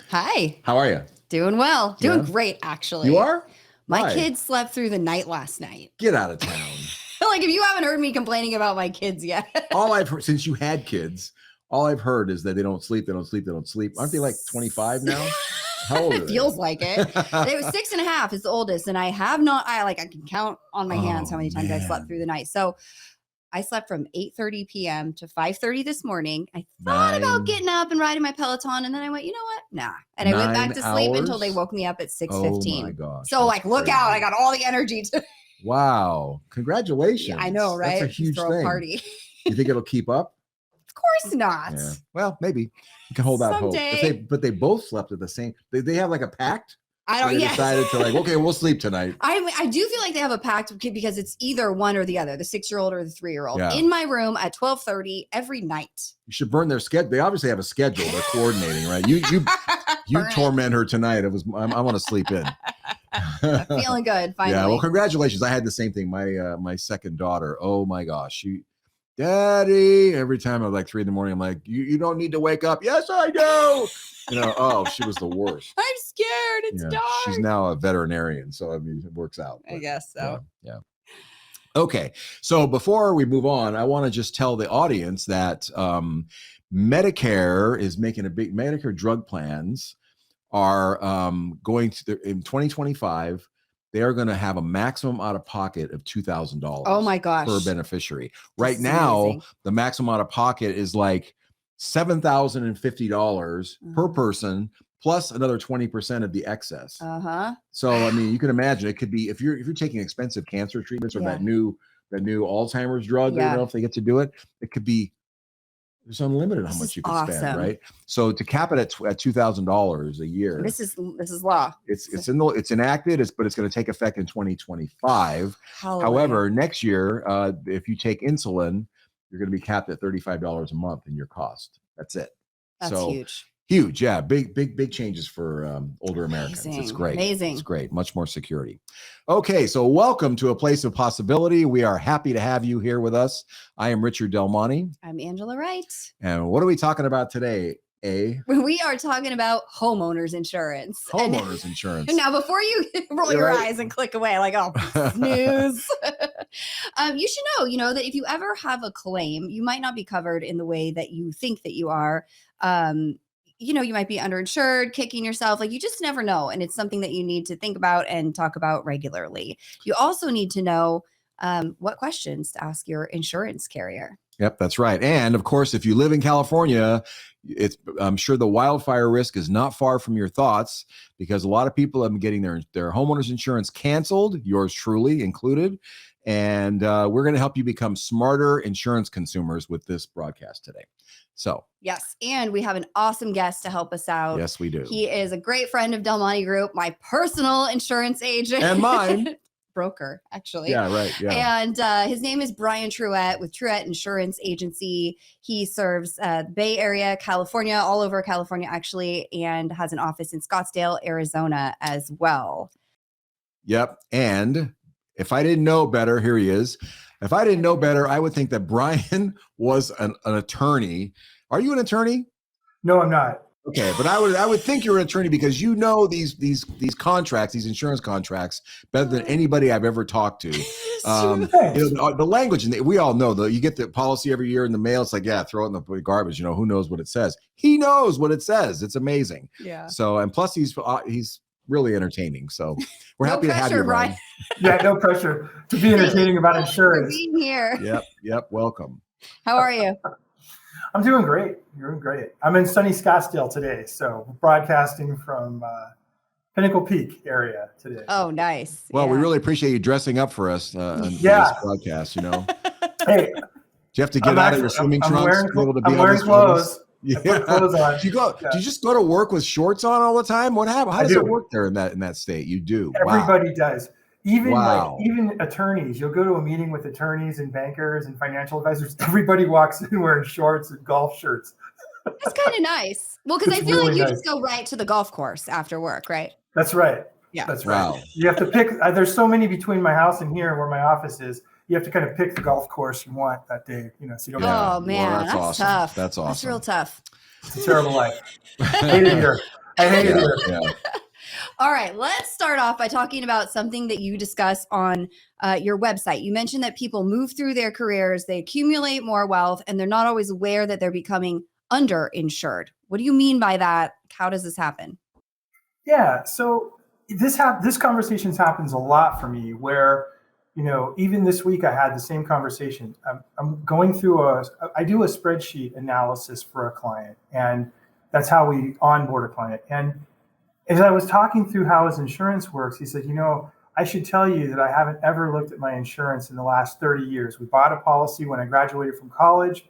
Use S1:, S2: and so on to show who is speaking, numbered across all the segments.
S1: Hi.
S2: How are you?
S1: Doing well. Doing great, actually.
S2: You are?
S1: My kids slept through the night last night.
S2: Get out of town.
S1: Like, if you haven't heard me complaining about my kids yet.
S2: All I've heard, since you had kids, all I've heard is that they don't sleep, they don't sleep, they don't sleep. Aren't they like 25 now? How old are
S1: It feels like it. They were 6.5 is the oldest, and I can count on my hands how many times I slept through the night. So I slept from 8:30 p.m. to 5:30 this morning. I thought about getting up and riding my Peloton, and then I went, you know what? Nah. And I went back to sleep until they woke me up at 6:15.
S2: Oh my gosh.
S1: So look out. I got all the energy to.
S2: Wow. Congratulations.
S1: Yeah, I know, right?
S2: That's a huge
S1: throw
S2: thing.
S1: A party.
S2: You think it'll keep up?
S1: Of course not.
S2: Yeah. Well, maybe you can hold out hope. But they both slept at the same. They have like a pact.
S1: I don't.
S2: They decided to okay, we'll sleep tonight.
S1: I do feel like they have a pact because it's either one or the other, the 6-year-old or the 3-year-old, in my room at 12:30 every night. You
S2: should burn their schedule. They obviously have a schedule. They're coordinating, right? You torment her tonight. I want to sleep in.
S1: Feeling good. Finally.
S2: Yeah. Well, congratulations. I had the same thing. My second daughter. Oh my gosh. Daddy. Every time I was like 3 a.m, I'm like, you don't need to wake up. Yes, I do. She was the worst.
S1: I'm scared. It's dark.
S2: She's now a veterinarian, so I mean, it works out.
S1: I guess so.
S2: Yeah. Okay. So before we move on, I want to just tell the audience that Medicare is making Medicare drug plans are going to in 2025. They are going to have a maximum out of pocket of $2,000.
S1: Oh my gosh.
S2: Per beneficiary. Right now, amazing. The maximum out of pocket is like $7,050 per person, plus another 20% of the excess. So I mean, you can imagine it could be if you're taking expensive cancer treatments or that new Alzheimer's drug. If they get to do it, it could be. There's unlimited how much you can spend, right? So to cap it at $2,000 a year.
S1: This is law.
S2: It's enacted, but it's going to take effect in 2025. However, next year, if you take insulin, you're going to be capped at $35 a month in your cost. That's it.
S1: That's huge.
S2: Huge, yeah. Big changes for older Americans. It's great.
S1: Amazing.
S2: It's great. Much more security. Okay, so welcome to A Place of Possibility. We are happy to have you here with us. I am Richard Del Monte.
S1: I'm Angela Wright.
S2: And what are we talking about today?
S1: We are talking about homeowners insurance.
S2: Homeowners insurance.
S1: Now, before you roll your eyes and click away, like, oh, snooze. You should know that if you ever have a claim, you might not be covered in the way that you think that you are. You might be underinsured, kicking yourself. Like, you just never know. And it's something that you need to think about and talk about regularly. You also need to know what questions to ask your insurance carrier.
S2: Yep, that's right. And of course, if you live in California, I'm sure the wildfire risk is not far from your thoughts, because a lot of people have been getting their homeowners insurance canceled, yours truly included. And we're going to help you become smarter insurance consumers with this broadcast today. So
S1: yes, and we have an awesome guest to help us out.
S2: Yes, we do.
S1: He is a great friend of Del Monte Group, my personal insurance agent.
S2: And mine.
S1: Broker, actually.
S2: Yeah, right. Yeah.
S1: And his name is Brian Truett with Truett Insurance Agency. He serves Bay Area, California, all over California, actually, and has an office in Scottsdale, Arizona as well.
S2: Yep. And if I didn't know better, here he is. If I didn't know better, I would think that Brian was an attorney. Are you an attorney?
S3: No, I'm not.
S2: Okay, but I would think you're an attorney because you know these contracts, these insurance contracts, better than anybody I've ever talked to. The language, and we all know, though, you get the policy every year in the mail. It's like, yeah, throw it in the garbage. Who knows what it says? He knows what it says. It's amazing.
S1: Yeah.
S2: So, and plus he's really entertaining. So we're happy to have you, Brian.
S3: Yeah, no pressure to be entertaining about insurance.
S1: For being here.
S2: Yep. Welcome.
S1: How are you?
S3: I'm doing great. You're doing great. I'm in sunny Scottsdale today, so broadcasting from Pinnacle Peak area today.
S1: Oh, nice.
S2: Well, we really appreciate you dressing up for us on this broadcast.
S3: Hey,
S2: do you have to get out of your swimming trunks to be able to be
S3: I'm wearing clothes.
S2: Yeah. I put clothes on. Do you just go to work with shorts on all the time? What happened? How does it work there in that state? You do.
S3: Everybody does. Even attorneys, you'll go to a meeting with attorneys and bankers and financial advisors. Everybody walks in wearing shorts and golf shirts.
S1: That's kind of nice. Well, because I feel like you just go right to the golf course after work, right?
S3: That's right.
S1: Yeah.
S3: That's right.
S2: Wow.
S3: You have to pick. There's so many between my house and here where my office is. You have to kind of pick the golf course you want that day. So you don't.
S1: Oh man,
S2: that's awesome.
S1: tough.
S2: That's awesome.
S1: That's real tough.
S3: It's a terrible life. Hate it here. I hate it.
S2: Yeah.
S1: All right, let's start off by talking about something that you discuss on your website. You mentioned that people move through their careers, they accumulate more wealth, and they're not always aware that they're becoming underinsured. What do you mean by that? How does this happen?
S3: Yeah, so this conversation happens a lot for me where, even this week I had the same conversation. I'm going through I do a spreadsheet analysis for a client, and that's how we onboard a client. And as I was talking through how his insurance works, he said, I should tell you that I haven't ever looked at my insurance in the last 30 years. We bought a policy when I graduated from college,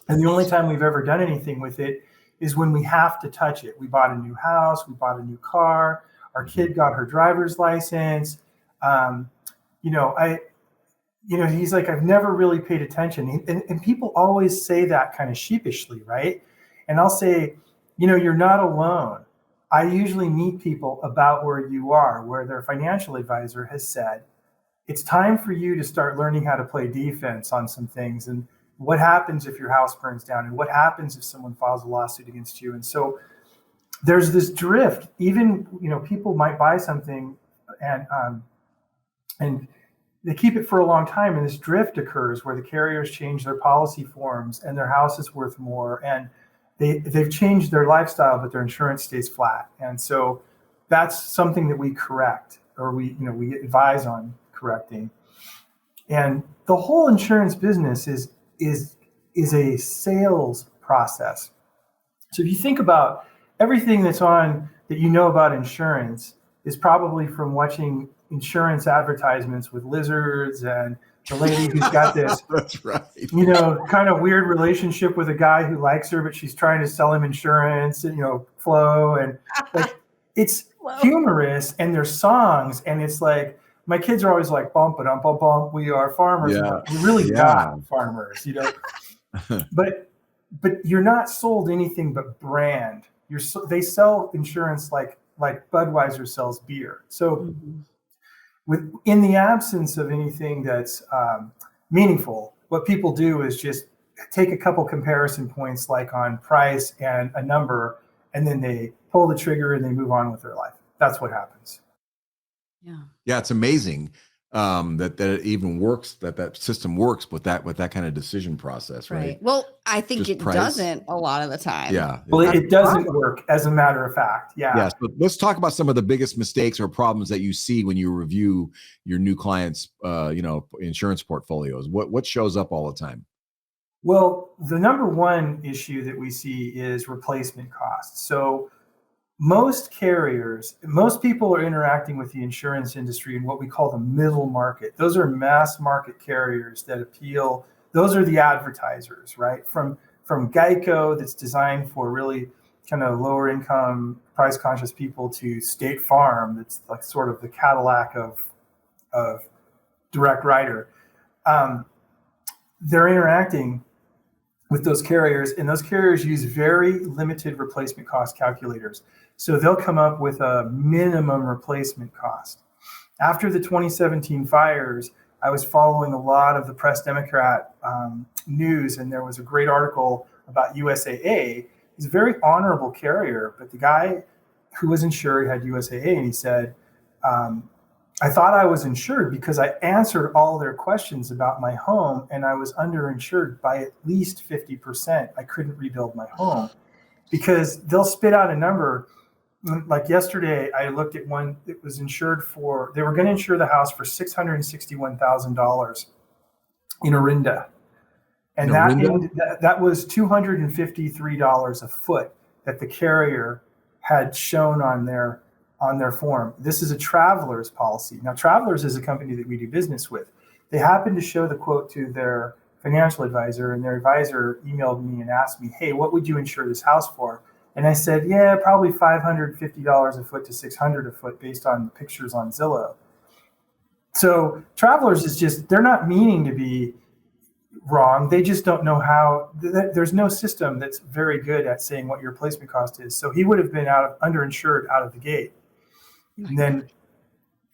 S3: and the only time we've ever done anything with it is when we have to touch it. We bought a new house, we bought a new car, our kid got her driver's license. He's like, I've never really paid attention. And people always say that kind of sheepishly, right? And I'll say, you're not alone. I usually meet people about where you are, where their financial advisor has said, it's time for you to start learning how to play defense on some things. And what happens if your house burns down? And what happens if someone files a lawsuit against you? And so there's this drift. Even, people might buy something and they keep it for a long time. And this drift occurs where the carriers change their policy forms and their house is worth more. And they've changed their lifestyle, but their insurance stays flat. And so that's something that we correct, or we advise on correcting. And the whole insurance business is a sales process. So if you think about everything that's on that about insurance is probably from watching insurance advertisements with lizards and the lady who's got this
S2: that's right,
S3: kind of weird relationship with a guy who likes her, but she's trying to sell him insurance, Flo, and like it's humorous, and there's songs, and it's like my kids are always like, bump it, bump, bump, we are farmers.
S2: Yeah.
S3: We're really not farmers, but you're not sold anything but brand. They sell insurance like Budweiser sells beer. So in the absence of anything that's meaningful, what people do is just take a couple comparison points, like on price and a number, and then they pull the trigger and they move on with their life. That's what happens.
S2: Yeah, it's amazing that it even works, that system works with that kind of decision process, right?
S1: Well, I think
S2: Just
S1: it
S2: price.
S1: Doesn't a lot of the time.
S2: Yeah.
S3: Well, it doesn't work, as a matter of fact. Yeah.
S2: So let's talk about some of the biggest mistakes or problems that you see when you review your new clients' insurance portfolios. What shows up all the time?
S3: Well, the number one issue that we see is replacement costs. So most people are interacting with the insurance industry in what we call the middle market. Those are mass market carriers that appeal. Those are the advertisers, right? From Geico, that's designed for really kind of lower income, price conscious people, to State Farm, that's like sort of the Cadillac of direct writer. They're interacting with those carriers, and those carriers use very limited replacement cost calculators. So they'll come up with a minimum replacement cost. After the 2017 fires, I was following a lot of the Press Democrat news, and there was a great article about USAA. He's a very honorable carrier, but the guy who was insured had USAA, and he said, I thought I was insured because I answered all their questions about my home, and I was underinsured by at least 50%. I couldn't rebuild my home because they'll spit out a number. Like yesterday, I looked at one that was insured for, they were going to insure the house for $661,000 in Orinda. And that was $253 a foot that the carrier had shown on their form. This is a Travelers policy. Now, Travelers is a company that we do business with. They happened to show the quote to their financial advisor, and their advisor emailed me and asked me, hey, what would you insure this house for? And I said, yeah, probably $550 a foot to $600 a foot based on pictures on Zillow. So Travelers is just, they're not meaning to be wrong. They just don't know how. There's no system that's very good at saying what your replacement cost is. So he would have been underinsured out of the gate. And then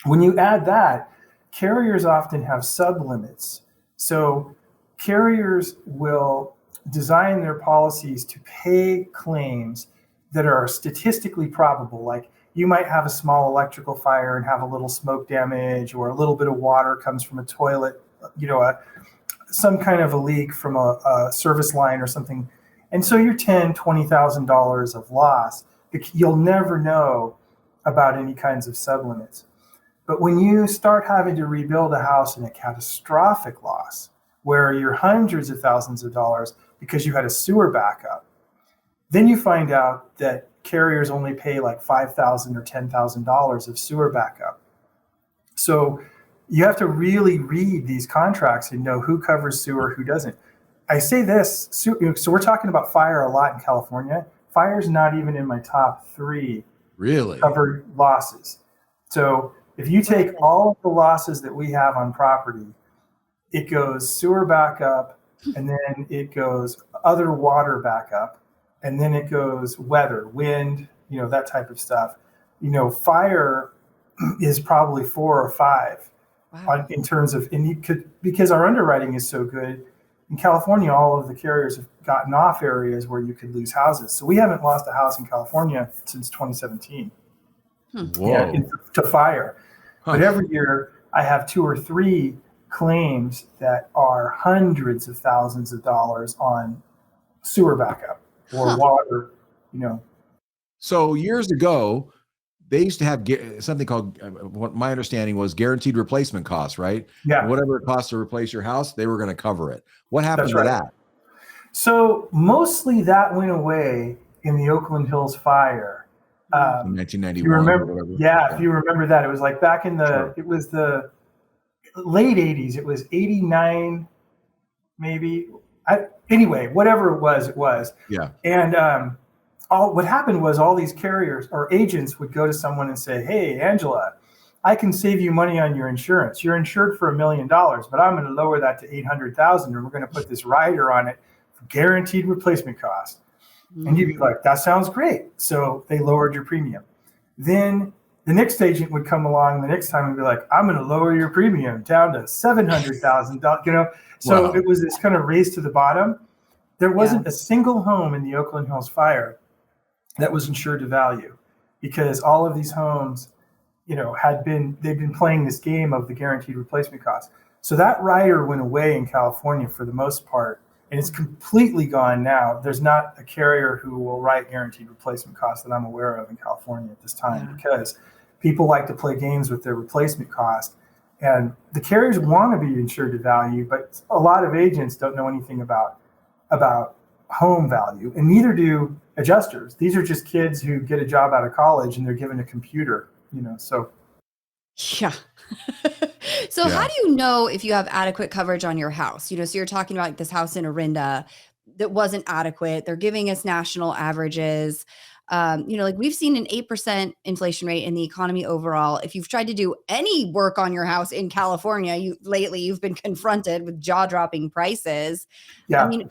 S3: when you add that, carriers often have sublimits. So carriers will design their policies to pay claims that are statistically probable, like you might have a small electrical fire and have a little smoke damage, or a little bit of water comes from a toilet, some kind of a leak from a service line or something. And so you're $10,000-$20,000 of loss. You'll never know about any kinds of sublimits. But when you start having to rebuild a house in a catastrophic loss, where you're hundreds of thousands of dollars because you had a sewer backup, then you find out that carriers only pay like $5,000 or $10,000 of sewer backup. So you have to really read these contracts and know who covers sewer, who doesn't. I say this, so we're talking about fire a lot in California. Fire's not even in my top 3
S2: really
S3: covered losses. So if you take all of the losses that we have on property, it goes sewer backup, and then it goes other water backup, and then it goes weather, wind, that type of stuff. Fire is probably 4 or 5 in terms of, because our underwriting is so good. In California, all of the carriers have gotten off areas where you could lose houses. So we haven't lost a house in California since 2017 to fire.
S2: Huh.
S3: But every year I have 2 or 3 claims that are hundreds of thousands of dollars on sewer backup or water,
S2: So years ago, they used to have something called, what my understanding was, guaranteed replacement costs, right?
S3: Yeah.
S2: And whatever it costs to replace your house, they were going to cover it. What happened
S3: That's
S2: to
S3: right.
S2: that?
S3: So mostly that went away in the Oakland Hills fire.
S2: In 1991.
S3: You remember?
S2: Or whatever.
S3: Yeah, if you remember that, it was like back in it was the late 80s. It was 89, maybe. Anyway, whatever it was.
S2: Yeah.
S3: And what happened was all these carriers or agents would go to someone and say, "Hey, Angela, I can save you money on your insurance. You're insured for $1 million, but I'm going to lower that to $800,000, and we're going to put this rider on it for guaranteed replacement cost." And you'd be like, "That sounds great." So they lowered your premium. Then the next agent would come along the next time and be like, "I'm going to lower your premium down to $700,000. So
S2: Wow.
S3: It was this kind of race to the bottom. There wasn't a single home in the Oakland Hills fire that was insured to value, because all of these homes, they've been playing this game of the guaranteed replacement cost. So that rider went away in California for the most part, and it's completely gone now. There's not a carrier who will write guaranteed replacement costs that I'm aware of in California at this time, because people like to play games with their replacement cost. And the carriers want to be insured to value, but a lot of agents don't know anything about home value, and neither do adjusters. These are just kids who get a job out of college and they're given a computer, so.
S1: Yeah. So how do you know if you have adequate coverage on your house? So you're talking about this house in Orinda that wasn't adequate. They're giving us national averages. Like we've seen an 8% inflation rate in the economy overall. If you've tried to do any work on your house in California, you've been confronted with jaw-dropping prices.
S3: Yeah.
S1: I mean,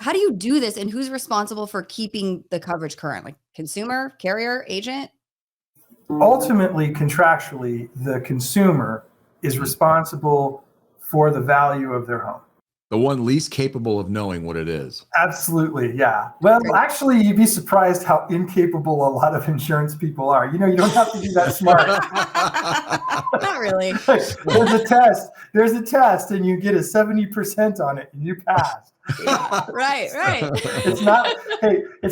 S1: how do you do this, and who's responsible for keeping the coverage current? Like consumer, carrier, agent?
S3: Ultimately, contractually, the consumer is responsible for the value of their home.
S2: The one least capable of knowing what it is.
S3: Absolutely, yeah. Well, actually, you'd be surprised how incapable a lot of insurance people are. You don't have to be that smart.
S1: Not really.
S3: There's a test, and you get a 70% on it, and you pass.
S1: Yeah, right.
S3: It's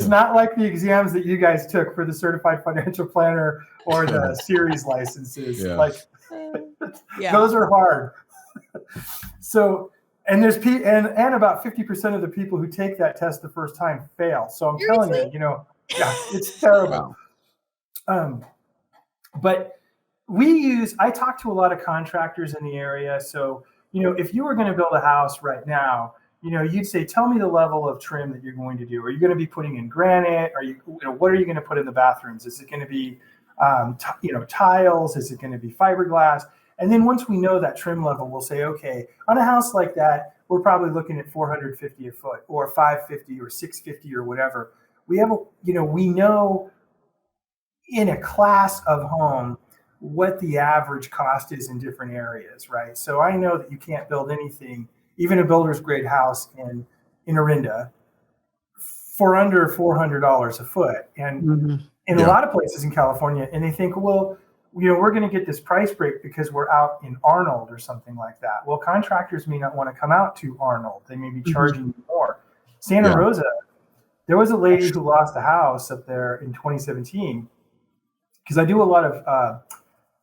S3: not like the exams that you guys took for the certified financial planner or the series licenses. Those are hard. So, and there's and about 50% of the people who take that test the first time fail. So I'm telling you, it's terrible. Wow. But I talk to a lot of contractors in the area. So, if you were going to build a house right now, you'd say, "Tell me the level of trim that you're going to do. Are you going to be putting in granite? What are you going to put in the bathrooms? Is it going to be, tiles? Is it going to be fiberglass?" And then once we know that trim level, we'll say, okay, on a house like that, we're probably looking at $450 a foot, or $550 or $650 or whatever. We know in a class of home what the average cost is in different areas, right? So I know that you can't build anything, even a builder's grade house in Orinda, for under $400 a foot. And in a lot of places in California, and they think, well, we're going to get this price break because we're out in Arnold or something like that. Well, contractors may not want to come out to Arnold. They may be charging you more. Santa Rosa, there was a lady who lost a house up there in 2017, because I do a lot of,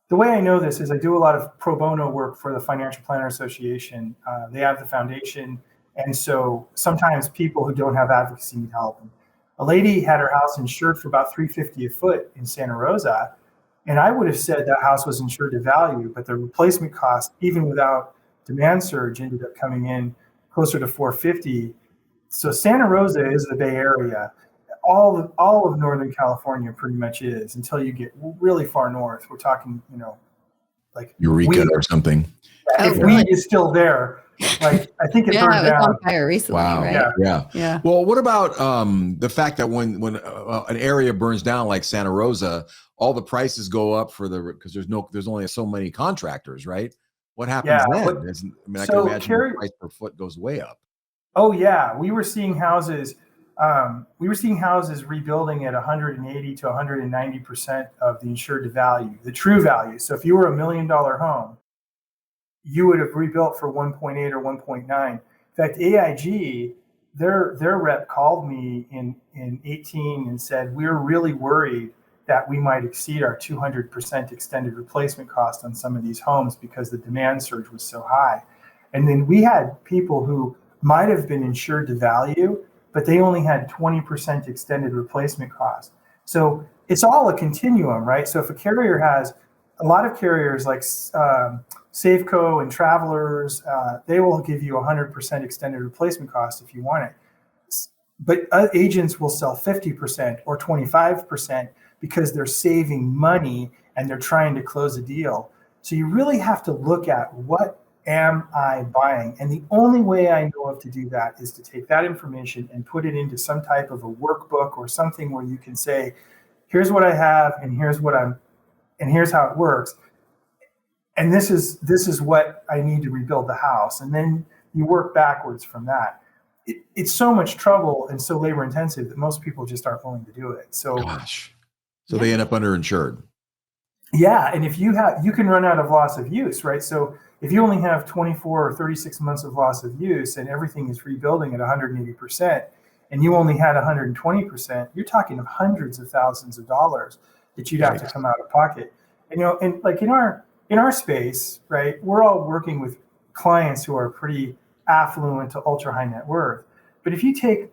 S3: the way I know this is I do a lot of pro bono work for the Financial Planner Association. They have the foundation. And so sometimes people who don't have advocacy need help. A lady had her house insured for about $350 a foot in Santa Rosa. And I would have said that house was insured to value, but the replacement cost, even without demand surge, ended up coming in closer to $450. So Santa Rosa is the Bay Area. All of Northern California pretty much is, until you get really far north. We're talking, like
S2: Eureka or something.
S3: If weed is still there, like I think it burned down.
S1: On fire recently, right?
S2: Yeah. Well, what about the fact that when an area burns down like Santa Rosa, all the prices go up because there's only so many contractors, right? What happens then? I can imagine the price per foot goes way up.
S3: Oh yeah, we were seeing houses. Rebuilding at 180 to 190% of the insured to value, the true value. So if you were $1 million home, you would have rebuilt for 1.8 or 1.9. In fact, AIG, their rep called me in 18 and said, we're really worried that we might exceed our 200% extended replacement cost on some of these homes because the demand surge was so high. And then we had people who might have been insured to value, but they only had 20% extended replacement cost. So it's all a continuum, right? So if a carrier has, a lot of carriers like Safeco and Travelers, they will give you 100% extended replacement cost if you want it. But agents will sell 50% or 25% because they're saving money and they're trying to close a deal. So you really have to look at, what am I buying? And the only way I know of to do that is to take that information and put it into some type of a workbook or something where you can say, here's what I have and here's how it works. And this is what I need to rebuild the house. And then you work backwards from that. It's so much trouble and so labor intensive that most people just aren't willing to do it. So
S2: they end up underinsured.
S3: Yeah, and if you can run out of loss of use, right? So if you only have 24 or 36 months of loss of use and everything is rebuilding at 180%, and you only had 120%, you're talking of hundreds of thousands of dollars that you'd have to come out of pocket. And and like in our space, right, we're all working with clients who are pretty affluent to ultra high net worth. But if you take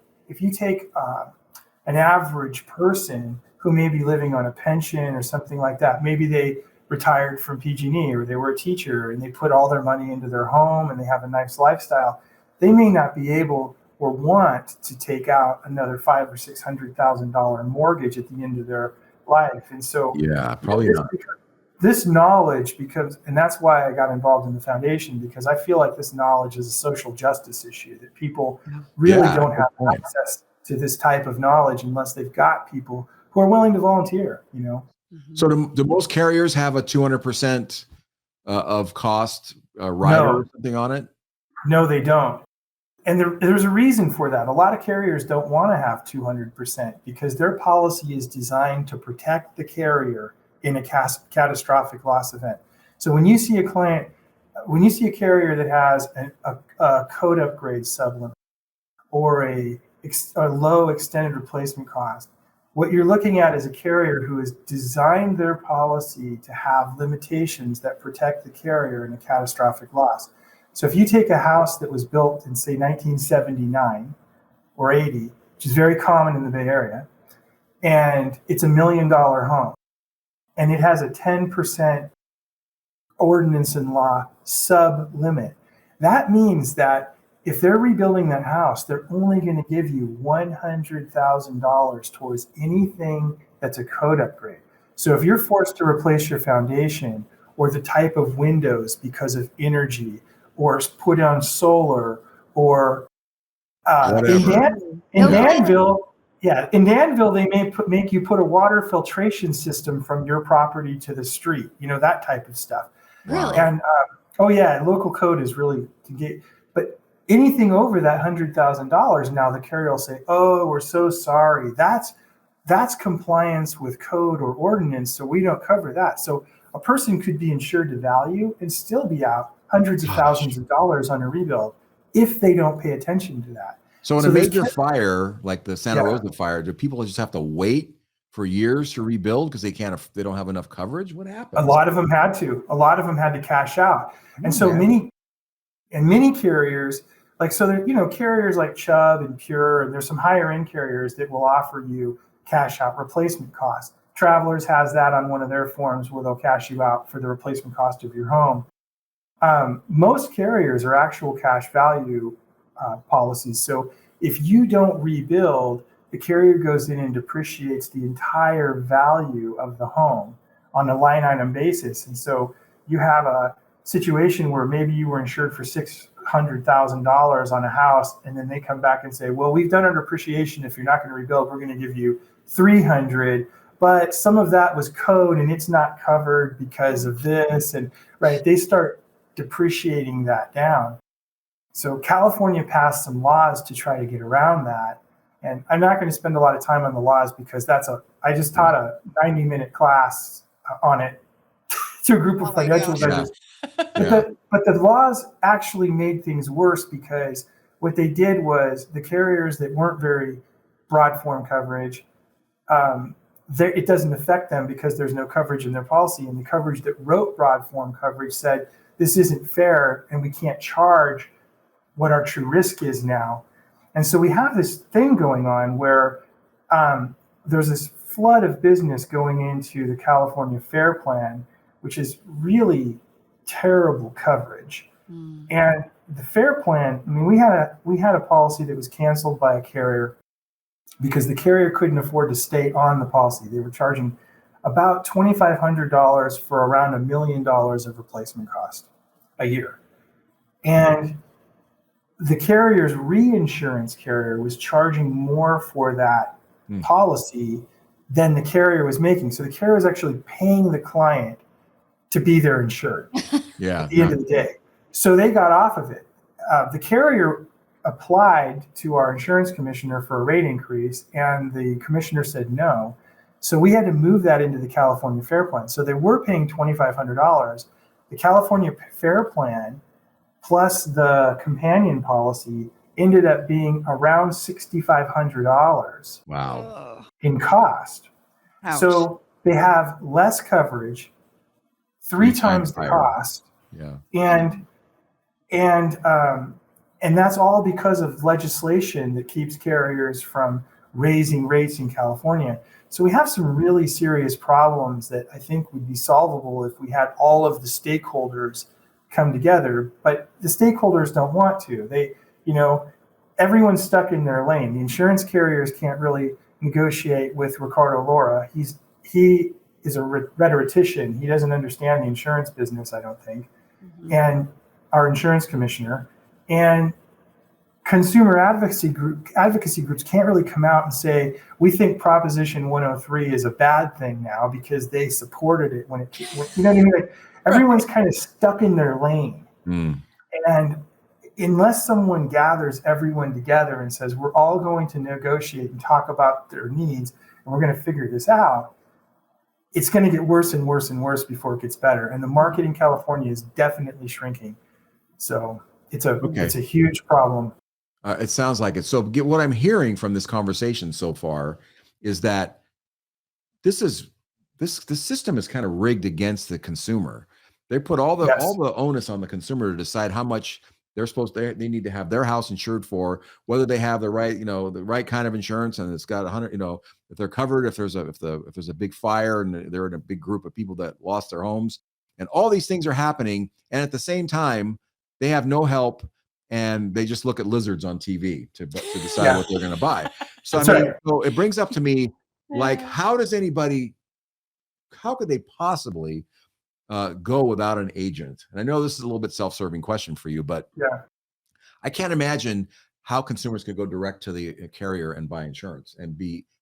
S3: an average person who may be living on a pension or something like that, maybe they retired from PG&E or they were a teacher and they put all their money into their home and they have a nice lifestyle, they may not be able or want to take out another $500,000 or $600,000 mortgage at the end of their life. And so
S2: probably not.
S3: This knowledge becomes, and that's why I got involved in the foundation, because I feel like this knowledge is a social justice issue, that people really don't have access to this type of knowledge unless they've got people who are willing to volunteer,
S2: So do most carriers have a 200% of cost rider or something on it?
S3: No, they don't. And there's a reason for that. A lot of carriers don't want to have 200% because their policy is designed to protect the carrier in a catastrophic loss event. So when you see a carrier that has a code upgrade sublimit or a low extended replacement cost, what you're looking at is a carrier who has designed their policy to have limitations that protect the carrier in a catastrophic loss. So if you take a house that was built in, say, 1979 or 80, which is very common in the Bay Area, and it's $1 million home, and it has a 10% ordinance and law sub-limit, that means that if they're rebuilding that house, they're only going to give you $100,000 towards anything that's a code upgrade. So if you're forced to replace your foundation or the type of windows because of energy or put on solar or in Danville, they may make you put a water filtration system from your property to the street, that type of stuff.
S1: Really?
S3: And local code is really to get, but Anything over that $100,000, now the carrier will say, "Oh, we're so sorry. That's compliance with code or ordinance, so we don't cover that." So a person could be insured to value and still be out hundreds of thousands of dollars on a rebuild if they don't pay attention to that.
S2: So in
S3: So
S2: a
S3: there's
S2: major fire, like the Santa
S3: Yeah.
S2: Rosa fire, do people just have to wait for years to rebuild because they don't have enough coverage? What
S3: a
S2: happens?
S3: lot of them had to. A lot of them had to cash out, and so
S2: Man.
S3: many carriers, like, so there, carriers like Chubb and Pure, and there's some higher end carriers that will offer you cash out replacement costs. Travelers has that on one of their forms where they'll cash you out for the replacement cost of your home. Most carriers are actual cash value policies. So if you don't rebuild, the carrier goes in and depreciates the entire value of the home on a line item basis. And so you have a situation where maybe you were insured for $600,000 on a house, and then they come back and say, "Well, we've done our depreciation. If you're not going to rebuild, we're going to give you 300. But some of that was code, and it's not covered because of this." And right, they start depreciating that down. So California passed some laws to try to get around that. And I'm not going to spend a lot of time on the laws because I just taught a 90-minute class on it to a group of financial advisors. But the laws actually made things worse, because what they did was the carriers that weren't very broad form coverage, it doesn't affect them because there's no coverage in their policy. And the coverage that wrote broad form coverage said, this isn't fair and we can't charge what our true risk is now. And so we have this thing going on where there's this flood of business going into the California Fair Plan, which is really terrible coverage. And the Fair Plan, I mean, we had a policy that was canceled by a carrier because the carrier couldn't afford to stay on the policy. They were charging about $2,500 for around $1 million of replacement cost a year. And the carrier's reinsurance carrier was charging more for that policy than the carrier was making. So the carrier was actually paying the client to be their insured at the end of the day. So they got off of it. The carrier applied to our insurance commissioner for a rate increase, and the commissioner said no. So we had to move that into the California Fair Plan. So they were paying $2,500. The California Fair Plan plus the companion policy ended up being around $6,500 in cost.
S1: Ouch.
S3: So they have less coverage, three times the cost. And that's all because of legislation that keeps carriers from raising rates in California. So we have some really serious problems that I think would be solvable if we had all of the stakeholders come together, but the stakeholders don't want to. Everyone's stuck in their lane. The insurance carriers can't really negotiate with Ricardo Laura. He is a rhetorician. He doesn't understand the insurance business, I don't think. And our insurance commissioner and consumer advocacy groups can't really come out and say, we think Proposition 103 is a bad thing now because they supported it when you know what I mean? Like, everyone's kind of stuck in their lane. And unless someone gathers everyone together and says, we're all going to negotiate and talk about their needs, and we're going to figure this out, it's going to get worse and worse and worse before it gets better. And the market in California is definitely shrinking. So it's a huge problem.
S2: It sounds like it. So what I'm hearing from this conversation so far is that this system is kind of rigged against the consumer. They put all the onus on the consumer to decide how much they need to have their house insured for, whether they have the right kind of insurance, and it's got 100, if they're covered, if there's a big fire and they're in a big group of people that lost their homes, and all these things are happening, and at the same time they have no help, and they just look at lizards on TV to decide what they're going to buy. So so it brings up to me, like, how could they possibly go without an agent? And I know this is a little bit self-serving question for you, but I can't imagine how consumers could go direct to the carrier and buy insurance and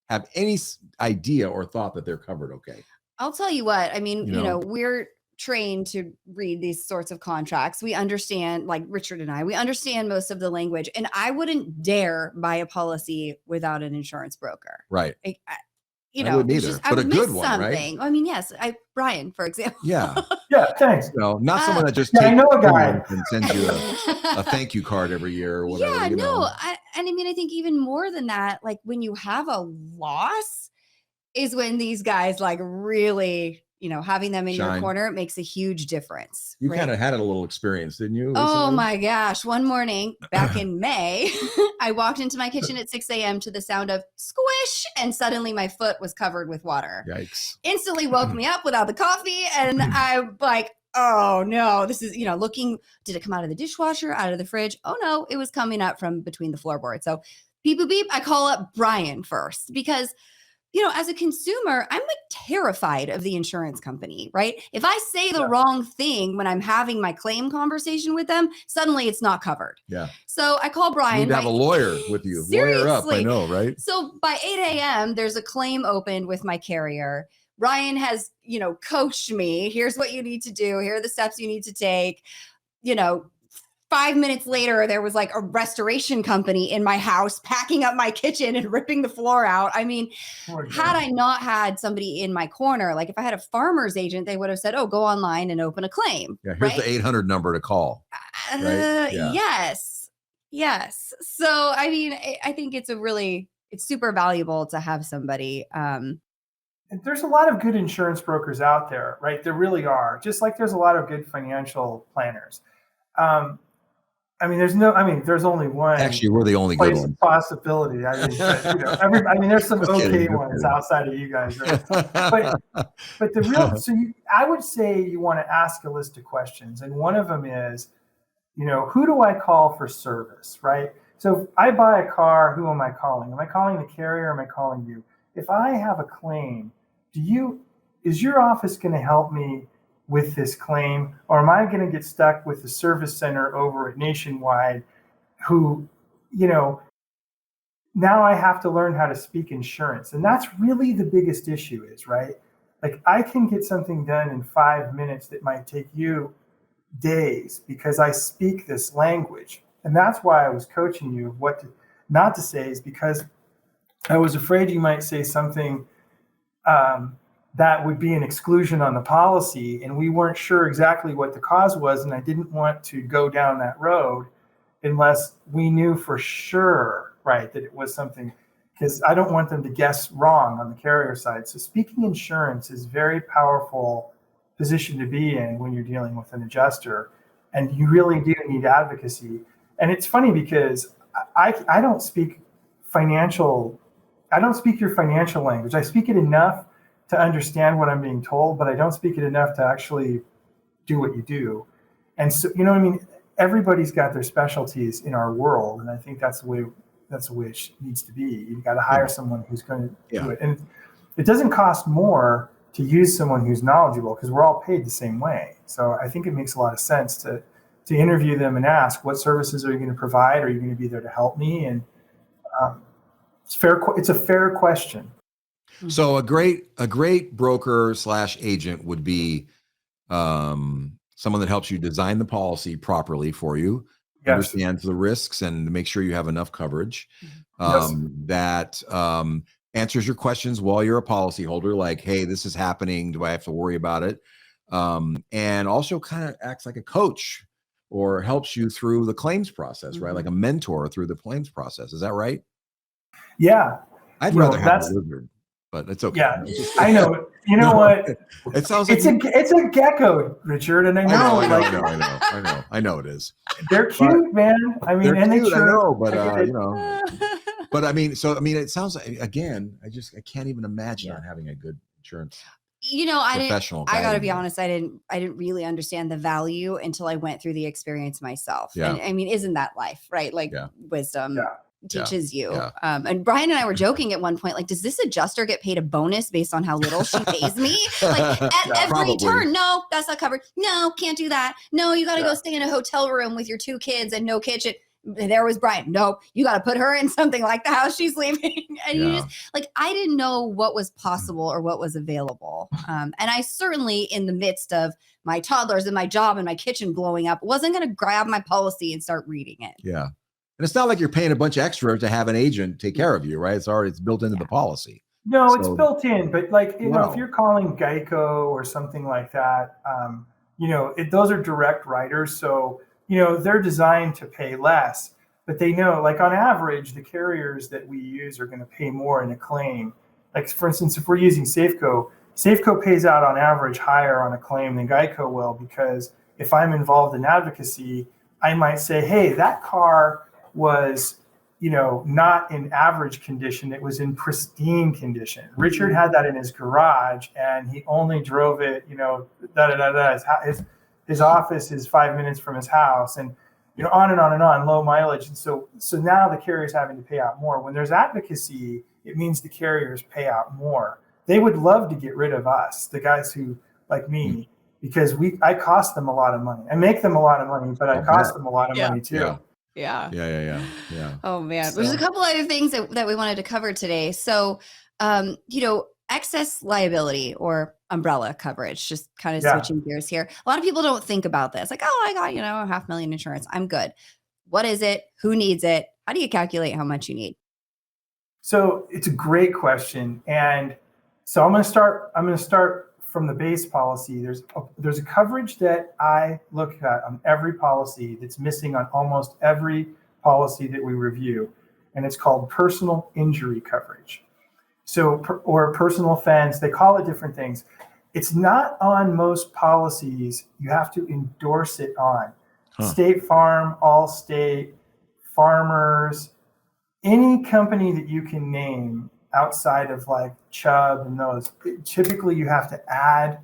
S2: have any idea or thought that they're covered okay.
S1: I'll tell you what, I mean, we're trained to read these sorts of contracts. We understand, like Richard and I, we understand most of the language, and I wouldn't dare buy a policy without an insurance broker.
S2: Right.
S1: You
S2: I
S1: know,
S2: wouldn't
S1: it's
S2: either,
S1: just, I
S2: but a
S1: would
S2: good
S1: miss
S2: one, right?
S1: something. I mean, yes, Brian, for example.
S2: Yeah.
S3: Yeah, thanks.
S2: No, not someone that just
S3: Yeah, I
S2: takes
S3: know a guy.
S2: and sends you a thank you card every year or whatever.
S1: Yeah,
S2: you know.
S1: and I mean, I think even more than that, like when you have a loss is when these guys like really, having them in your
S2: Shine.
S1: corner, it makes a huge difference.
S2: You
S1: right?
S2: kind of had a little experience, didn't you?
S1: Oh
S2: recently?
S1: my gosh. One morning back in May, I walked into my kitchen at 6 a.m. to the sound of squish, and suddenly my foot was covered with water.
S2: Yikes.
S1: Instantly woke me up without the coffee. And I'm like, oh no, this is, looking, did it come out of the dishwasher, out of the fridge? Oh no, it was coming up from between the floorboards. So beep, beep, beep. I call up Brian first because as a consumer, I'm like terrified of the insurance company, right? If I say the wrong thing when I'm having my claim conversation with them, suddenly it's not covered.
S2: Yeah.
S1: So I call Brian.
S2: You need to have a lawyer with you.
S1: Seriously.
S2: Lawyer up, I know, right?
S1: So by 8 a.m., there's a claim opened with my carrier. Brian has, coached me. Here's what you need to do. Here are the steps you need to take. 5 minutes later, there was like a restoration company in my house packing up my kitchen and ripping the floor out. I mean, had I not had somebody in my corner, like if I had a farmer's agent, they would have said, oh, go online and open a claim.
S2: Yeah, here's the 800 number to call. Right?
S1: Yes. So, I mean, I think it's super valuable to have somebody.
S3: There's a lot of good insurance brokers out there, right? There really are. Just like there's a lot of good financial planners. There's only one.
S2: Actually, we're the only good one.
S3: Possibility. There's some okay ones outside of you guys, right? But the real, I would say you want to ask a list of questions, and one of them is, who do I call for service, right? So if I buy a car, who am I calling? Am I calling the carrier? Or am I calling you? If I have a claim, is your office going to help me with this claim, or am I going to get stuck with the service center over at Nationwide who, now I have to learn how to speak insurance. And that's really the biggest issue is, right? Like I can get something done in 5 minutes that might take you days because I speak this language. And that's why I was coaching you what not to say, is because I was afraid you might say something that would be an exclusion on the policy, and we weren't sure exactly what the cause was, and I didn't want to go down that road unless we knew for sure, right, that it was something, because I don't want them to guess wrong on the carrier side. So speaking insurance is a very powerful position to be in when you're dealing with an adjuster, and you really do need advocacy. And it's funny because I don't speak your financial language. I speak it enough to understand what I'm being told, but I don't speak it enough to actually do what you do. And so, everybody's got their specialties in our world. And I think that's the way it needs to be. You've got to hire someone who's going to do it. And it doesn't cost more to use someone who's knowledgeable because we're all paid the same way. So I think it makes a lot of sense to interview them and ask, what services are you going to provide? Are you going to be there to help me? And it's a fair question.
S2: So a great broker / agent would be someone that helps you design the policy properly for you, understands the risks, and make sure you have enough coverage. That answers your questions while you're a policyholder, like, hey, this is happening. Do I have to worry about it? And also kind of acts like a coach or helps you through the claims process, right? Like a mentor through the claims process. Is that right?
S3: Yeah.
S2: I'd rather have a wizard. But it's okay.
S3: Yeah, I know. You know what?
S2: It sounds
S3: like it's a gecko, Richard, and I know.
S2: I know it is.
S3: They're cute, man. I mean,
S2: they're cute,
S3: I
S2: know, but but it sounds like, again, I can't even imagine not having a good insurance. Professional.
S1: I got to be honest. I didn't really understand the value until I went through the experience myself.
S2: Yeah.
S1: And I mean, isn't that life, right? Like wisdom.
S3: Yeah.
S1: Teaches you. And Brian and I were joking at one point, like, does this adjuster get paid a bonus based on how little she pays me? Like at every turn, no, that's not covered. No, can't do that. No, you got to go stay in a hotel room with your 2 kids and no kitchen. there was Brian. Nope, you got to put her in something like the house she's leaving. And you just like, I didn't know what was possible or what was available. And I certainly, in the midst of my toddlers and my job and my kitchen blowing up, wasn't going to grab my policy and start reading it.
S2: Yeah. And it's not like you're paying a bunch of extra to have an agent take care of you, right? It's built into the policy.
S3: No, it's built in, but like, you know, if you're calling Geico or something like that, you know, those are direct writers. So, you know, they're designed to pay less, but they know, like on average, the carriers that we use are going to pay more in a claim. Like, for instance, if we're using Safeco pays out on average higher on a claim than Geico will, because if I'm involved in advocacy, I might say, hey, that car was, you know, not in average condition, it was in pristine condition. Richard had that in his garage and he only drove it, you know, his office is 5 minutes from his house, and, you know, on and on and on, low mileage. And so now the carrier's having to pay out more. When there's advocacy, it means the carriers pay out more. They would love to get rid of us, the guys who, like me, because I cost them a lot of money. I make them a lot of money, but I cost them a lot of money too.
S1: Yeah. Oh man.
S3: So,
S1: There's a couple other things that we wanted to cover today. So, you know, excess liability or umbrella coverage, just kind of switching gears here. A lot of people don't think about this. Like, oh, I got, you know, $500,000 insurance. I'm good. What is it? Who needs it? How do you calculate how much you need?
S3: So it's a great question. And so I'm going to start from the base policy. There's a coverage that I look at on every policy that's missing on almost every policy that we review. And it's called personal injury coverage. So, or personal offense, they call it different things. It's not on most policies. You have to endorse it on. State Farm, Allstate, Farmers, any company that you can name outside of like Chubb and those, typically you have to add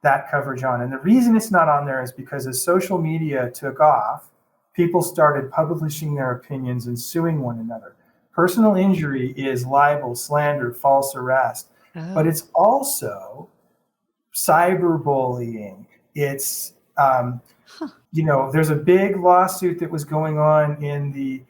S3: that coverage on. And the reason it's not on there is because as social media took off, people started publishing their opinions and suing one another. Personal injury is libel, slander, false arrest, but it's also cyberbullying. It's, you know, there's a big lawsuit that was going on in the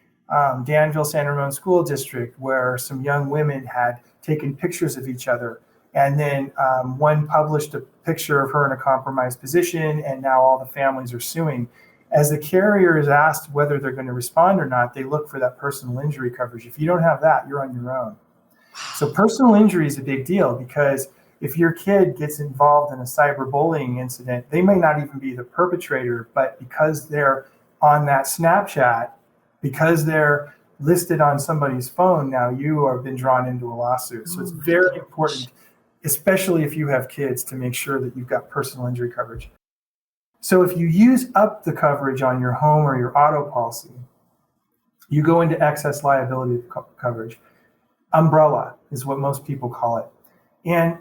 S3: Danville San Ramon School District where some young women had taken pictures of each other. And then one published a picture of her in a compromised position, and now all the families are suing. As the carrier is asked whether they're going to respond or not, they look for that personal injury coverage. If you don't have that, you're on your own. So personal injury is a big deal because if your kid gets involved in a cyberbullying incident, they may not even be the perpetrator, but because they're on that Snapchat, because they're listed on somebody's phone, now you have been drawn into a lawsuit. So it's very important, especially if you have kids, to make sure that you've got personal injury coverage. So if you use up the coverage on your home or your auto policy, you go into excess liability coverage. Umbrella is what most people call it. And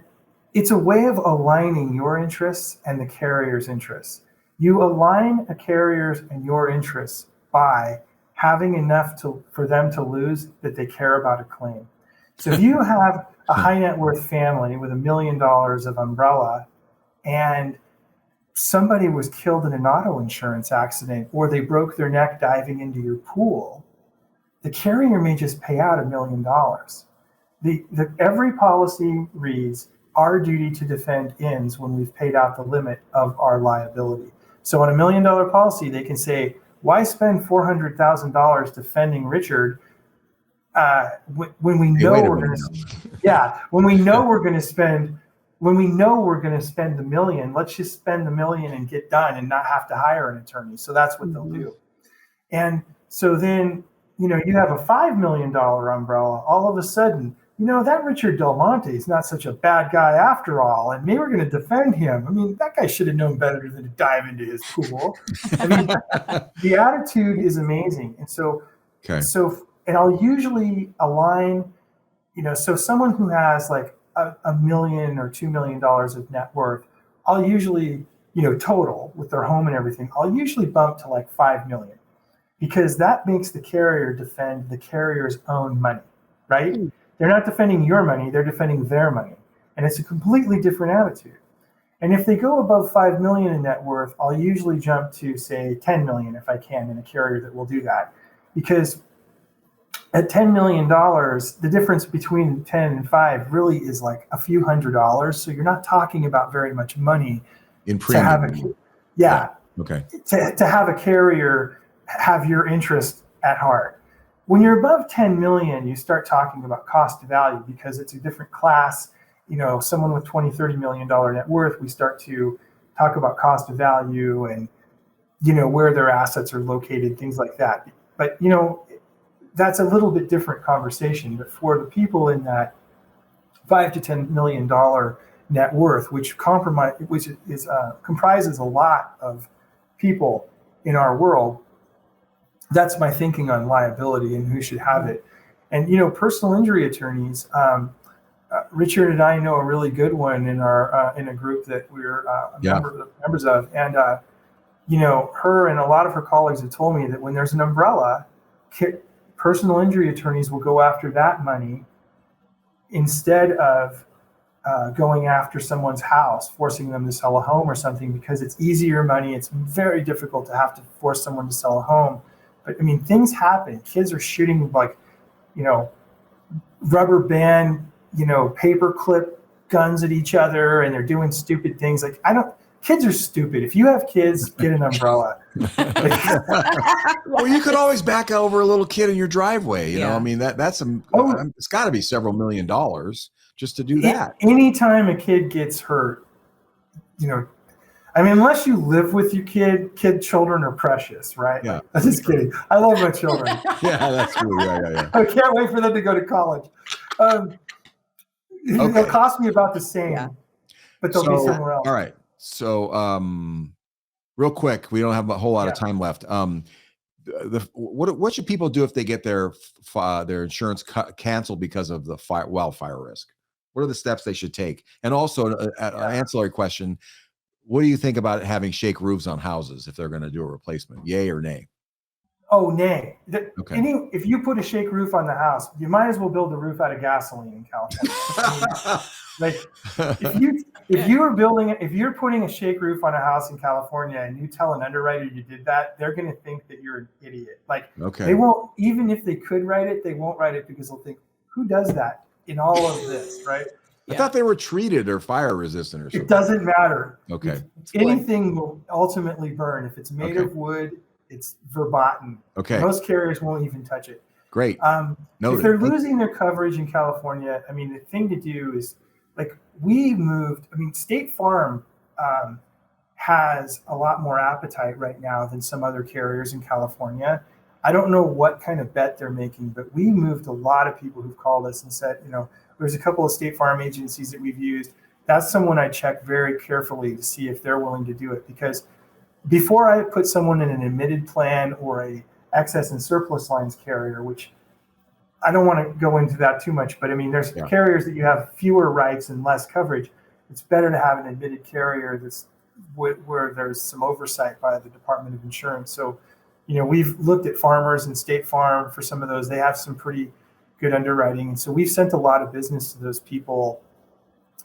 S3: it's a way of aligning your interests and the carrier's interests. You align a carrier's and your interests by having enough for them to lose that they care about a claim. So if you have a high net worth family with $1 million of umbrella and somebody was killed in an auto insurance accident or they broke their neck diving into your pool, the carrier may just pay out $1 million. Every policy reads, our duty to defend ends when we've paid out the limit of our liability. So on $1 million policy, they can say, why spend $400,000 defending Richard when we know we're going to, when we know we're going to spend $1 million, let's just spend $1 million and get done and not have to hire an attorney. So that's what they'll do. And so then, you know, you have a $5 million umbrella. All of a sudden, you know, that Richard Del Monte is not such a bad guy after all, and maybe we're going to defend him. I mean, that guy should have known better than to dive into his pool. I mean, the attitude is amazing. And so, and I'll usually align, you know, so someone who has like $1 million or $2 million of net worth, I'll usually, you know, total with their home and everything, I'll usually bump to like 5 million because that makes the carrier defend the carrier's own money, right? They're not defending your money, they're defending their money. And it's a completely different attitude. And if they go above 5 million in net worth, I'll usually jump to say 10 million if I can in a carrier that will do that. because at $10 million, the difference between 10 and 5 really is like a few $100s. So you're not talking about very much money
S2: In
S3: to have
S2: premium. Okay.
S3: to have a carrier have your interest at heart. When you're above 10 million, you start talking about cost to value because it's a different class. You know, someone with $20-30 million net worth, we start to talk about cost of value and, you know, where their assets are located, things like that. But, you know, that's a little bit different conversation. But for the people in that $5 to $10 million net worth, which comprises a lot of people in our world, that's my thinking on liability and who should have it. And, you know, personal injury attorneys, Richard and I know a really good one in our in a group that we're members of. And, you know, her and a lot of her colleagues have told me that when there's an umbrella, personal injury attorneys will go after that money instead of going after someone's house, forcing them to sell a home or something, because it's easier money. It's very difficult to have to force someone to sell a home. But I mean, things happen. Kids are shooting like, you know, rubber band, you know, paper clip guns at each other, and they're doing stupid things. Like, kids are stupid. If you have kids, get an umbrella.
S2: Well, you could always back over a little kid in your driveway. You know, I mean, it's got to be several $1 million just to do that.
S3: Anytime a kid gets hurt, you know, I mean, unless you live with your children are precious, right?
S2: Yeah.
S3: I'm just kidding. I love my children.
S2: Yeah, that's true. Yeah.
S3: I can't wait for them to go to college. It'll cost me about the same, but they'll be somewhere else.
S2: All right. So, real quick, we don't have a whole lot of time left. What should people do if they get their insurance canceled because of the wildfire risk? What are the steps they should take? And also, an ancillary question: what do you think about having shake roofs on houses if they're going to do a replacement? Yay or nay?
S3: Oh, nay. If you put a shake roof on the house, you might as well build the roof out of gasoline in California. Like, if you're putting a shake roof on a house in California and you tell an underwriter you did that, they're going to think that you're an idiot. Like, they won't, even if they could write it, they won't write it because they'll think, who does that in all of this, right?
S2: I thought they were treated or fire resistant or something.
S3: It doesn't matter.
S2: Okay.
S3: Anything will ultimately burn. If it's made of wood, it's verboten.
S2: Okay.
S3: Most carriers won't even touch it.
S2: Great.
S3: If they're losing their coverage in California, I mean, the thing to do is, like, State Farm has a lot more appetite right now than some other carriers in California. I don't know what kind of bet they're making, but we moved a lot of people who've called us and said, you know, there's a couple of State Farm agencies that we've used. That's someone I check very carefully to see if they're willing to do it, because before I put someone in an admitted plan or a excess and surplus lines carrier, which I don't want to go into that too much, but I mean, there's carriers that you have fewer rights and less coverage. It's better to have an admitted carrier that's where there's some oversight by the Department of Insurance. So, you know, we've looked at Farmers and State Farm for some of those. They have some pretty good underwriting. And so we've sent a lot of business to those people.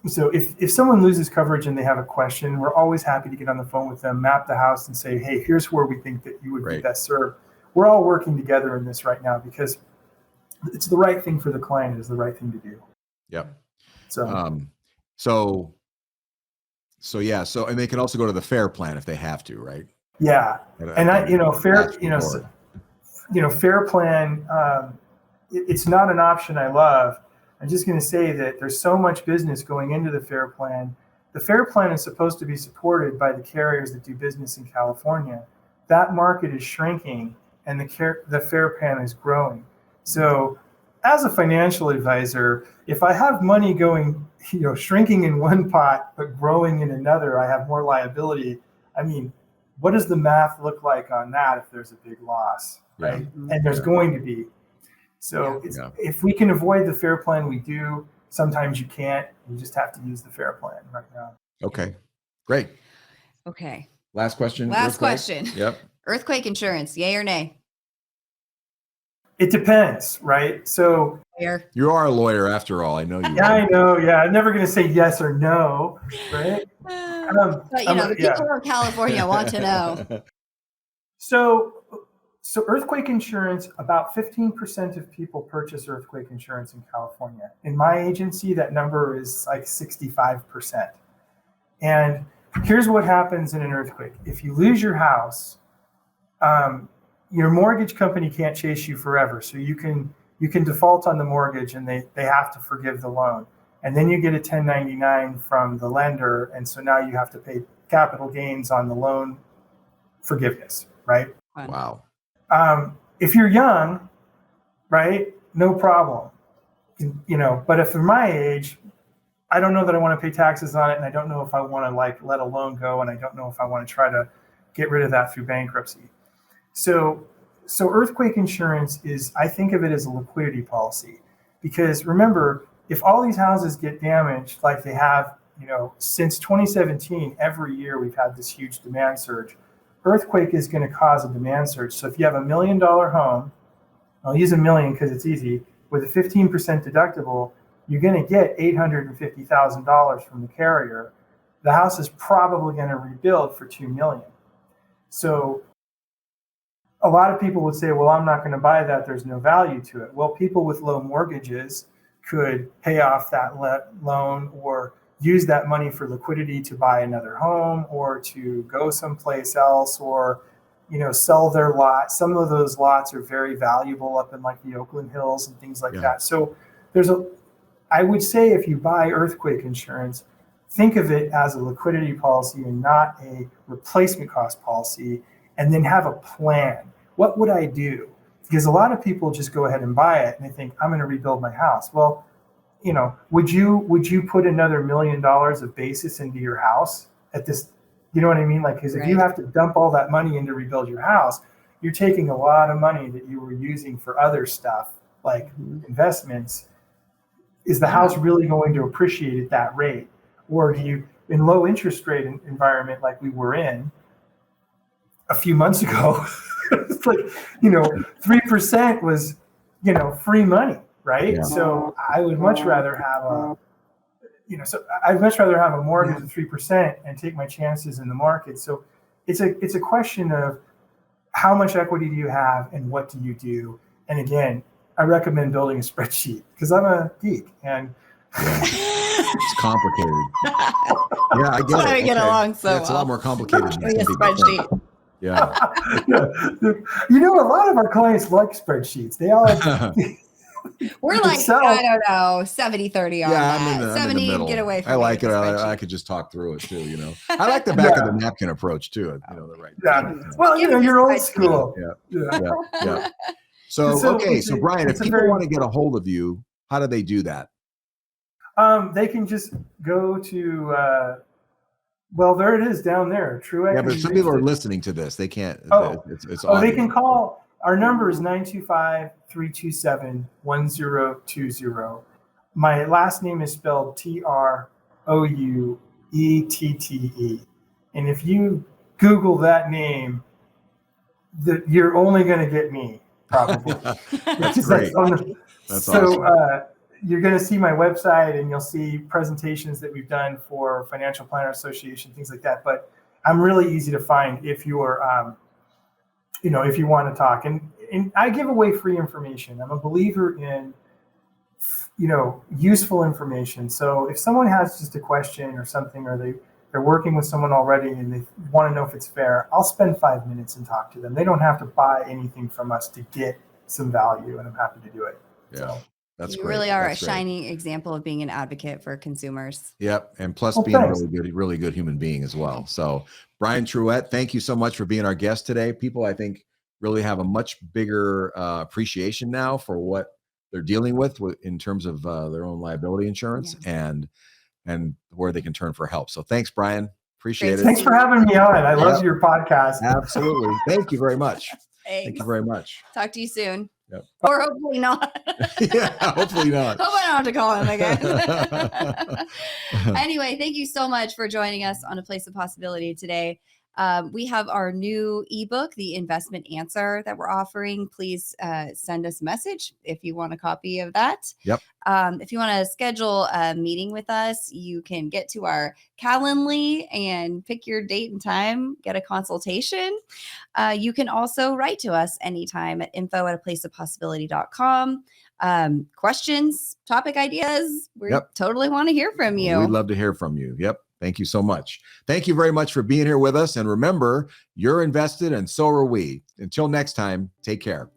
S3: So if someone loses coverage and they have a question, we're always happy to get on the phone with them, map the house and say, hey, here's where we think that you would be best served. We're all working together in this right now because it's the right thing for the client, is the right thing to do.
S2: Yep.
S3: So,
S2: and they can also go to the FAIR plan if they have to, right?
S3: Yeah. FAIR plan, it's not an option I love. I'm just going to say that there's so much business going into the FAIR plan. The FAIR plan is supposed to be supported by the carriers that do business in California. That market is shrinking, and the FAIR plan is growing. So, as a financial advisor, if I have money going, shrinking in one pot but growing in another, I have more liability. I mean, what does the math look like on that if there's a big loss, right? And there's going to be. So if we can avoid the FAIR plan, we do. Sometimes you can't. You just have to use the FAIR plan right now.
S2: Okay, great.
S1: Okay.
S2: Last question.
S1: Last question.
S2: Yep.
S1: Earthquake insurance, yay or nay?
S3: It depends, right? So
S2: you are a lawyer after all. I know you.
S3: Yeah, I know. Yeah, I'm never going to say yes or no, right?
S1: But the people of California want to know.
S3: So So earthquake insurance, about 15% of people purchase earthquake insurance in California. In my agency, that number is like 65%. And here's what happens in an earthquake. If you lose your house, your mortgage company can't chase you forever. So you can default on the mortgage and they have to forgive the loan. And then you get a 1099 from the lender. And so now you have to pay capital gains on the loan forgiveness, right?
S2: Wow.
S3: If you're young, right, no problem, but if you're my age, I don't know that I want to pay taxes on it. And I don't know if I want to let a loan go. And I don't know if I want to try to get rid of that through bankruptcy. So earthquake insurance I think of it as a liquidity policy, because remember, if all these houses get damaged, like they have, since 2017, every year we've had this huge demand surge. Earthquake is going to cause a demand surge. So if you have $1 million home, I'll use $1 million because it's easy, with a 15% deductible, you're going to get $850,000 from the carrier. The house is probably going to rebuild for $2 million. So a lot of people would say, well, I'm not going to buy that. There's no value to it. Well, people with low mortgages could pay off that loan or use that money for liquidity to buy another home or to go someplace else or, sell their lot. Some of those lots are very valuable up in like the Oakland Hills and things like that. So I would say if you buy earthquake insurance, think of it as a liquidity policy and not a replacement cost policy, and then have a plan. What would I do? Because a lot of people just go ahead and buy it and they think, I'm going to rebuild my house. Well, would you put another $1 million of basis into your house at this? You know what I mean? Like, because if you have to dump all that money in to rebuild your house, you're taking a lot of money that you were using for other stuff like investments. Is the house really going to appreciate at that rate? Or do you, in low interest rate environment like we were in a few months ago, it's like, 3% was, free money. Right. Yeah. So I would much rather have I'd much rather have a mortgage of 3% and take my chances in the market. So it's a question of how much equity do you have and what do you do? And again, I recommend building a spreadsheet because I'm a geek and
S2: it's complicated. Yeah, I get it.
S1: That's why we get along so well.
S2: It's a lot more complicated than
S1: a spreadsheet.
S2: Yeah.
S3: A lot of our clients like spreadsheets. They all
S1: we're like, I don't know, 70-30 on that.
S2: I'm in the middle.
S1: Get away from
S2: I like it. I could just talk through it too, I like the back of the napkin approach too. The right.
S3: Yeah. Well, you're old school.
S2: Yeah. So Brian, if people want to get a hold of you, how do they do that?
S3: They can just go to there it is down there. Truex.
S2: Yeah, but some people are listening to this. They can't. It's
S3: they can call. Our number is 925-327-1020. My last name is spelled Trouette. And if you Google that name, you're only going to get me, probably.
S2: That's great. That's awesome.
S3: You're going to see my website and you'll see presentations that we've done for Financial Planner Association, things like that. But I'm really easy to find if you're if you want to talk. And I give away free information. I'm a believer in, useful information. So if someone has just a question or something, or they're working with someone already and they want to know if it's fair, I'll spend 5 minutes and talk to them. They don't have to buy anything from us to get some value, and I'm happy to do it.
S2: Yeah.
S3: So.
S2: That's
S1: you
S2: great.
S1: really are
S2: That's
S1: a shining example of being an advocate for consumers.
S2: Yep. And plus being a really good human being as well. So Brian Trouette, thank you so much for being our guest today. People, I think, really have a much bigger appreciation now for what they're dealing with in terms of their own liability insurance and where they can turn for help. So thanks, Brian. Appreciate it.
S3: Thanks for having me on. I love your podcast.
S2: Absolutely. Thank you very much.
S1: Thanks.
S2: Thank you very much.
S1: Talk to you soon.
S2: Yep.
S1: Or hopefully not.
S2: Yeah, hopefully not.
S1: Hope I don't have to call him again. Anyway, thank you so much for joining us on A Place of Possibility today. We have our new ebook, The Investment Answer, that we're offering. Please send us a message if you want a copy of that.
S2: Yep.
S1: If you want to schedule a meeting with us, you can get to our Calendly and pick your date and time, get a consultation. You can also write to us anytime at info@aplaceofpossibility.com. Questions, topic ideas, we totally want to hear from you.
S2: We'd love to hear from you. Yep. Thank you so much. Thank you very much for being here with us. And remember, you're invested and so are we. Until next time, take care.